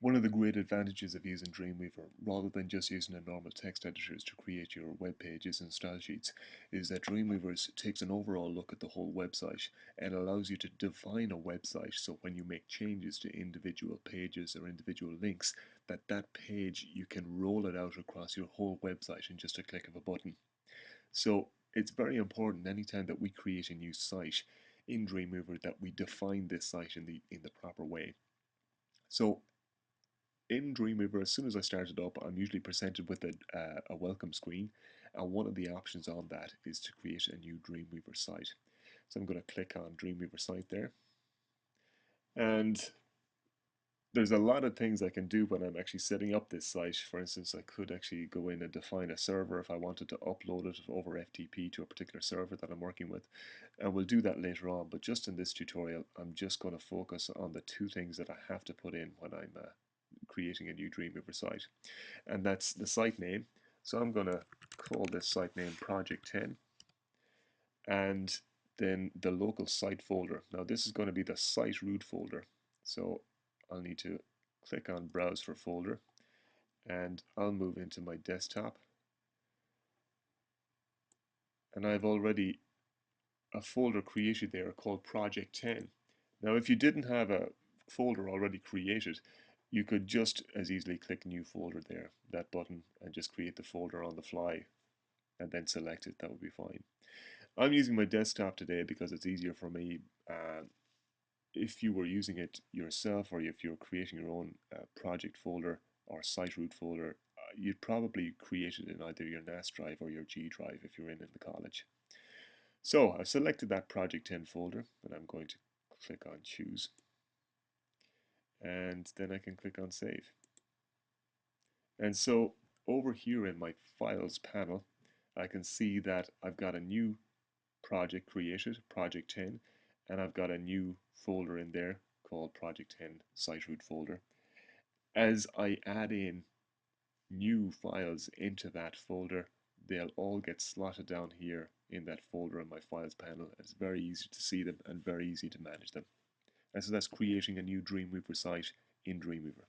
One of the great advantages of using Dreamweaver, rather than just using a normal text editors to create your web pages and style sheets, is that Dreamweaver takes an overall look at the whole website and allows you to define a website so when you make changes to individual pages or individual links, that page you can roll it out across your whole website in just a click of a button. So it's very important anytime that we create a new site in Dreamweaver that we define this site in the proper way. So in Dreamweaver, as soon as I start it up, I'm usually presented with a welcome screen, and one of the options on that is to create a new Dreamweaver site. So I'm going to click on Dreamweaver site there, and there's a lot of things I can do when I'm actually setting up this site. For instance, I could actually go in and define a server if I wanted to upload it over FTP to a particular server that I'm working with, and we'll do that later on. But just in this tutorial, I'm just going to focus on the two things that I have to put in when I'm creating a new Dreamweaver site, and that's the site name. So I'm going to call this site name Project 10, and then the local site folder. Now this is going to be the site root folder, so I'll need to click on Browse for Folder, and I'll move into my desktop, and I've already a folder created there called Project 10. Now if you didn't have a folder already created, you could just as easily click New Folder there, that button, and just create the folder on the fly and then select it. That would be fine. I'm using my desktop today because it's easier for me. If you were using it yourself, or if you're creating your own project folder or site root folder, you'd probably create it in either your NAS drive or your G drive if you're in the college. So I've selected that Project 10 folder, and I'm going to click on Choose, and then I can click on Save. And so over here in my Files panel, I can see that I've got a new project created, Project 10, and I've got a new folder in there called Project 10 Site Root folder. As I add in new files into that folder, they'll all get slotted down here in that folder in my Files panel. It's very easy to see them and very easy to manage them. And so that's creating a new Dreamweaver site in Dreamweaver.